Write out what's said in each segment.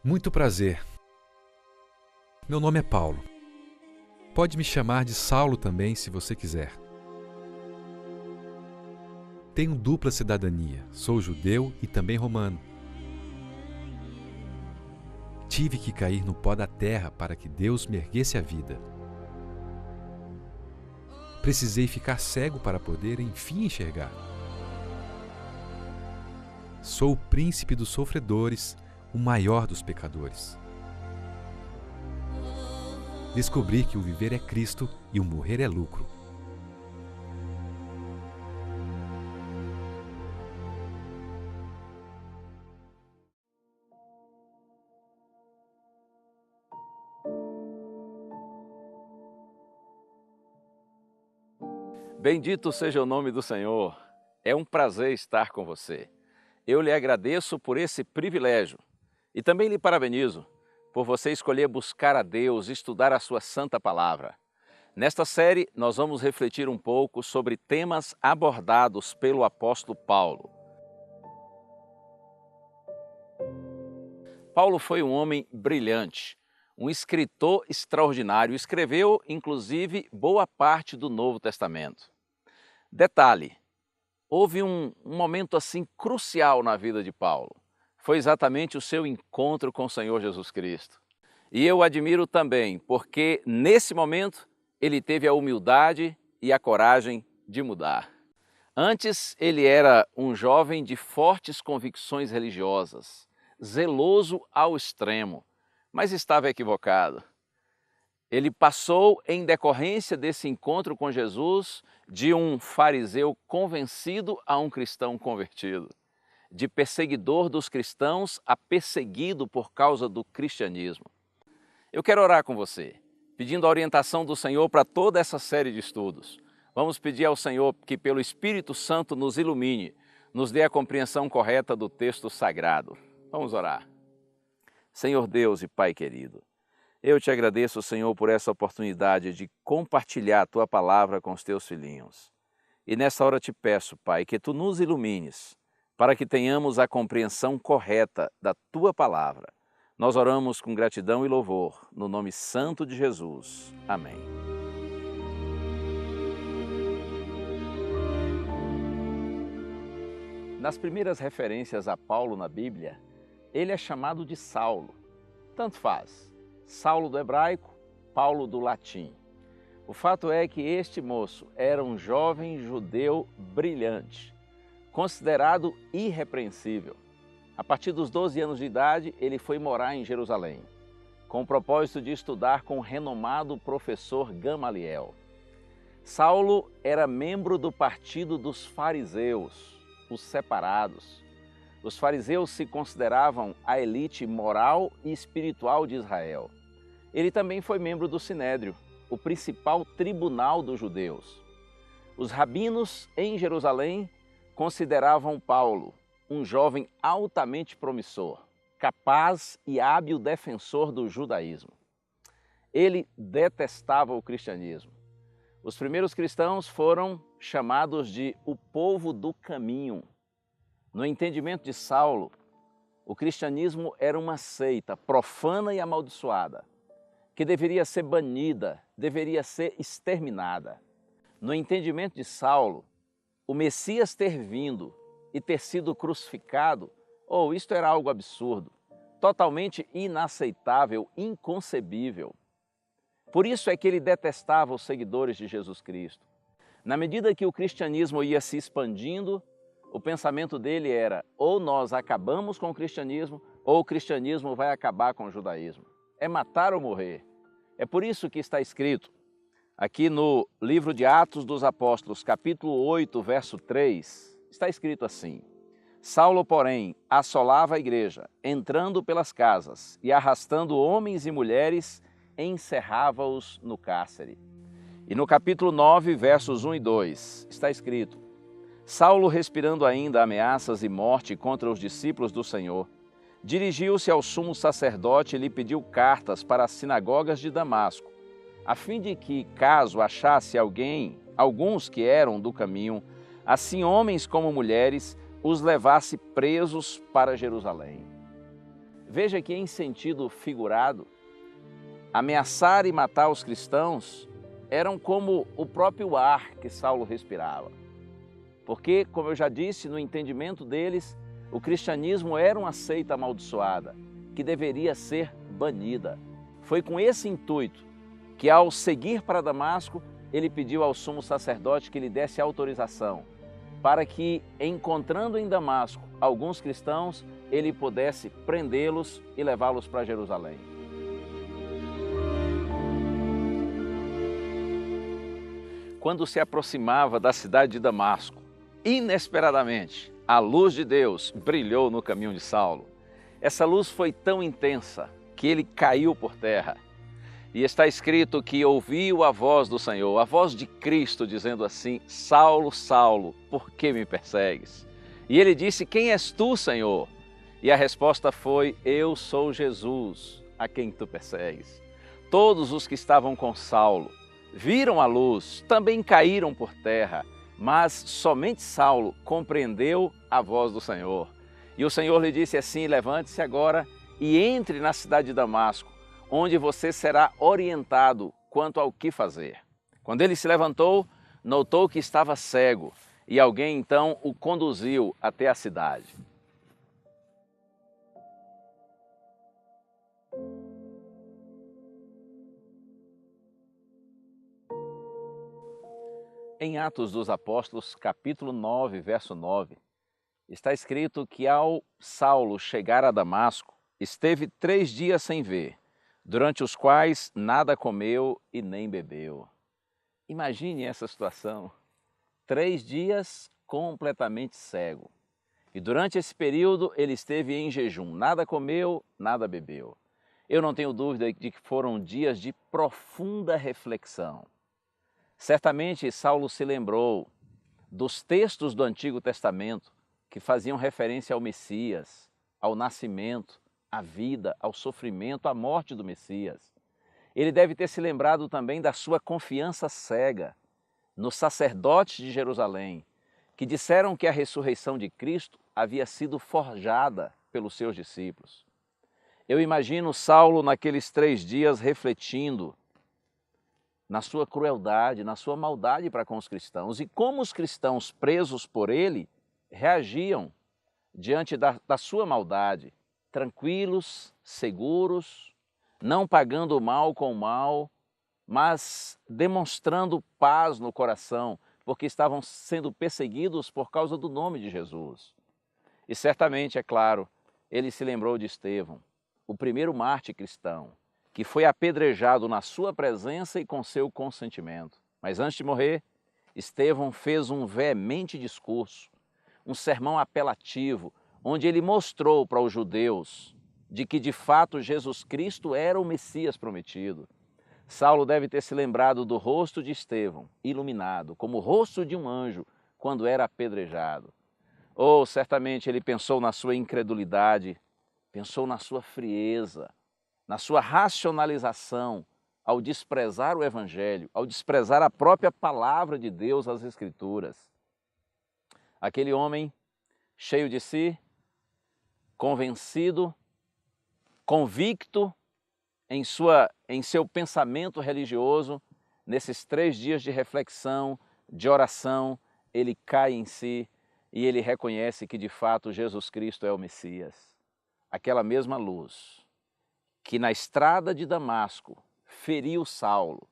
Muito prazer. Meu nome é Paulo. Pode me chamar de Saulo também, se você quiser. Tenho dupla cidadania. Sou judeu e também romano. Tive que cair no pó da terra para que Deus me erguesse a vida. Precisei ficar cego para poder, enfim, enxergar. Sou o príncipe dos sofredores, o maior dos pecadores. Descobri que o viver é Cristo e o morrer é lucro. Bendito seja o nome do Senhor. É um prazer estar com você. Eu lhe agradeço por esse privilégio e também lhe parabenizo por você escolher buscar a Deus, estudar a sua santa palavra. Nesta série, nós vamos refletir um pouco sobre temas abordados pelo apóstolo Paulo. Paulo foi um homem brilhante, um escritor extraordinário, escreveu inclusive boa parte do Novo Testamento. Detalhe, houve um momento assim crucial na vida de Paulo. Foi exatamente o seu encontro com o Senhor Jesus Cristo. E eu admiro também, porque nesse momento ele teve a humildade e a coragem de mudar. Antes ele era um jovem de fortes convicções religiosas, zeloso ao extremo, mas estava equivocado. Ele passou, em decorrência desse encontro com Jesus, de um fariseu convencido a um cristão convertido, de perseguidor dos cristãos a perseguido por causa do cristianismo. Eu quero orar com você, pedindo a orientação do Senhor para toda essa série de estudos. Vamos pedir ao Senhor que pelo Espírito Santo nos ilumine, nos dê a compreensão correta do texto sagrado. Vamos orar. Senhor Deus e Pai querido, eu te agradeço, Senhor, por essa oportunidade de compartilhar a Tua palavra com os Teus filhinhos. E nessa hora te peço, Pai, que Tu nos ilumines, para que tenhamos a compreensão correta da Tua palavra. Nós oramos com gratidão e louvor, no nome santo de Jesus. Amém. Nas primeiras referências a Paulo na Bíblia, ele é chamado de Saulo. Tanto faz. Saulo do hebraico, Paulo do latim. O fato é que este moço era um jovem judeu brilhante, considerado irrepreensível. A partir dos 12 anos de idade, ele foi morar em Jerusalém, com o propósito de estudar com o renomado professor Gamaliel. Saulo era membro do partido dos fariseus, os separados. Os fariseus se consideravam a elite moral e espiritual de Israel. Ele também foi membro do Sinédrio, o principal tribunal dos judeus. Os rabinos em Jerusalém consideravam Paulo um jovem altamente promissor, capaz e hábil defensor do judaísmo. Ele detestava o cristianismo. Os primeiros cristãos foram chamados de o povo do caminho. No entendimento de Saulo, o cristianismo era uma seita profana e amaldiçoada, que deveria ser banida, deveria ser exterminada. No entendimento de Saulo, o Messias ter vindo e ter sido crucificado, isto era algo absurdo, totalmente inaceitável, inconcebível. Por isso é que ele detestava os seguidores de Jesus Cristo. Na medida que o cristianismo ia se expandindo, o pensamento dele era, ou nós acabamos com o cristianismo, ou o cristianismo vai acabar com o judaísmo. É matar ou morrer. É por isso que está escrito, aqui no livro de Atos dos Apóstolos, capítulo 8, verso 3, está escrito assim: Saulo, porém, assolava a igreja, entrando pelas casas e arrastando homens e mulheres, encerrava-os no cárcere. E no capítulo 9, versos 1 e 2, está escrito: Saulo, respirando ainda ameaças e morte contra os discípulos do Senhor, dirigiu-se ao sumo sacerdote e lhe pediu cartas para as sinagogas de Damasco, a fim de que, caso achasse alguns que eram do caminho, assim homens como mulheres, os levasse presos para Jerusalém. Veja que, em sentido figurado, ameaçar e matar os cristãos eram como o próprio ar que Saulo respirava. Porque, como eu já disse, no entendimento deles, o cristianismo era uma seita amaldiçoada, que deveria ser banida. Foi com esse intuito que, ao seguir para Damasco, ele pediu ao sumo sacerdote que lhe desse autorização, para que, encontrando em Damasco alguns cristãos, ele pudesse prendê-los e levá-los para Jerusalém. Quando se aproximava da cidade de Damasco, inesperadamente, a luz de Deus brilhou no caminho de Saulo. Essa luz foi tão intensa que ele caiu por terra. E está escrito que ouviu a voz do Senhor, a voz de Cristo, dizendo assim: Saulo, Saulo, por que me persegues? E ele disse: quem és tu, Senhor? E a resposta foi: eu sou Jesus, a quem tu persegues. Todos os que estavam com Saulo viram a luz, também caíram por terra, mas somente Saulo compreendeu a voz do Senhor. E o Senhor lhe disse assim: levante-se agora e entre na cidade de Damasco, onde você será orientado quanto ao que fazer. Quando ele se levantou, notou que estava cego, e alguém então o conduziu até a cidade. Em Atos dos Apóstolos, capítulo 9, verso 9, está escrito que ao Saulo chegar a Damasco, esteve 3 dias sem ver, durante os quais nada comeu e nem bebeu. Imagine essa situação, 3 dias completamente cego. E durante esse período ele esteve em jejum, nada comeu, nada bebeu. Eu não tenho dúvida de que foram dias de profunda reflexão. Certamente Saulo se lembrou dos textos do Antigo Testamento que faziam referência ao Messias, ao nascimento, à vida, ao sofrimento, à morte do Messias. Ele deve ter se lembrado também da sua confiança cega nos sacerdotes de Jerusalém, que disseram que a ressurreição de Cristo havia sido forjada pelos seus discípulos. Eu imagino Saulo naqueles 3 dias refletindo na sua crueldade, na sua maldade para com os cristãos, e como os cristãos presos por ele reagiam diante da sua maldade, tranquilos, seguros, não pagando o mal com o mal, mas demonstrando paz no coração, porque estavam sendo perseguidos por causa do nome de Jesus. E certamente, é claro, ele se lembrou de Estevão, o primeiro mártir cristão, que foi apedrejado na sua presença e com seu consentimento. Mas antes de morrer, Estevão fez um veemente discurso, um sermão apelativo, onde ele mostrou para os judeus de que de fato Jesus Cristo era o Messias prometido. Saulo deve ter se lembrado do rosto de Estevão, iluminado, como o rosto de um anjo, quando era apedrejado. Ou certamente ele pensou na sua incredulidade, pensou na sua frieza, na sua racionalização, ao desprezar o Evangelho, ao desprezar a própria palavra de Deus, as Escrituras. Aquele homem, cheio de si, convencido, convicto em seu pensamento religioso, nesses 3 dias de reflexão, de oração, ele cai em si e ele reconhece que de fato Jesus Cristo é o Messias. Aquela mesma luz que na estrada de Damasco feriu Saulo,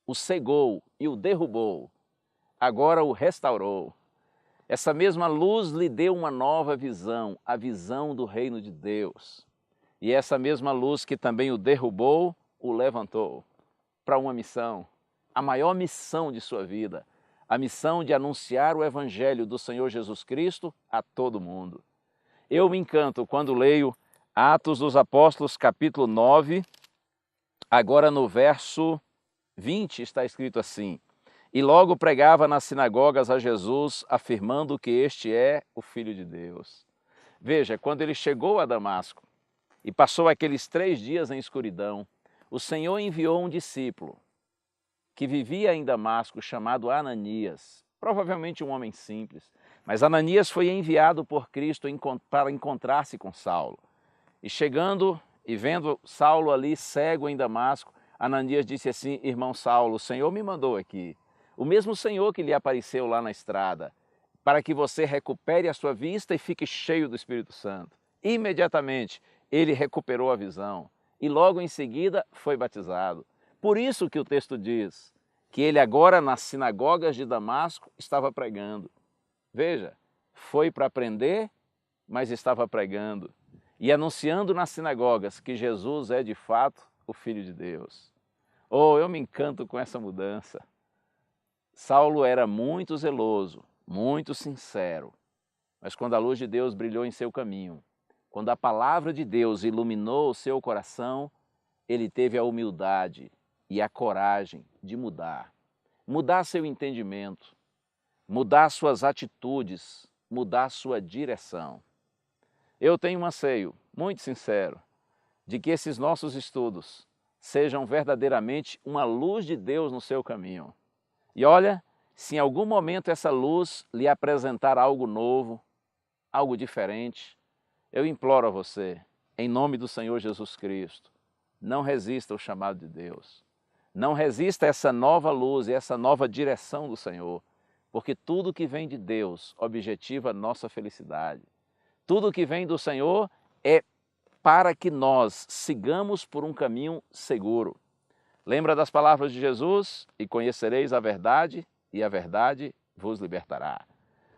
o cegou e o derrubou, agora o restaurou. Essa mesma luz lhe deu uma nova visão, a visão do reino de Deus. E essa mesma luz que também o derrubou, o levantou para uma missão, a maior missão de sua vida, a missão de anunciar o Evangelho do Senhor Jesus Cristo a todo mundo. Eu me encanto quando leio Atos dos Apóstolos, capítulo 9, agora no verso 20 está escrito assim: e logo pregava nas sinagogas a Jesus, afirmando que este é o Filho de Deus. Veja, quando ele chegou a Damasco e passou aqueles 3 dias em escuridão, o Senhor enviou um discípulo que vivia em Damasco, chamado Ananias, provavelmente um homem simples, mas Ananias foi enviado por Cristo para encontrar-se com Saulo. E chegando e vendo Saulo ali cego em Damasco, Ananias disse assim: irmão Saulo, o Senhor me mandou aqui. O mesmo Senhor que lhe apareceu lá na estrada, para que você recupere a sua vista e fique cheio do Espírito Santo. Imediatamente ele recuperou a visão e logo em seguida foi batizado. Por isso que o texto diz que ele agora nas sinagogas de Damasco estava pregando. Veja, foi para aprender, mas estava pregando e anunciando nas sinagogas que Jesus é de fato o Filho de Deus. Oh, eu me encanto com essa mudança. Saulo era muito zeloso, muito sincero, mas quando a luz de Deus brilhou em seu caminho, quando a palavra de Deus iluminou o seu coração, ele teve a humildade e a coragem de mudar seu entendimento, mudar suas atitudes, mudar sua direção. Eu tenho um anseio muito sincero de que esses nossos estudos sejam verdadeiramente uma luz de Deus no seu caminho. E olha, se em algum momento essa luz lhe apresentar algo novo, algo diferente, eu imploro a você, em nome do Senhor Jesus Cristo, não resista ao chamado de Deus. Não resista a essa nova luz e essa nova direção do Senhor, porque tudo que vem de Deus objetiva a nossa felicidade. Tudo que vem do Senhor é para que nós sigamos por um caminho seguro. Lembra das palavras de Jesus? E conhecereis a verdade vos libertará.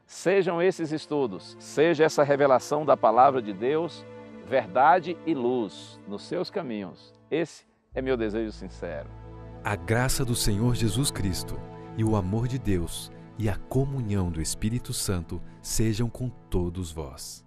Sejam esses estudos, seja essa revelação da palavra de Deus, verdade e luz nos seus caminhos. Esse é meu desejo sincero. A graça do Senhor Jesus Cristo e o amor de Deus e a comunhão do Espírito Santo sejam com todos vós.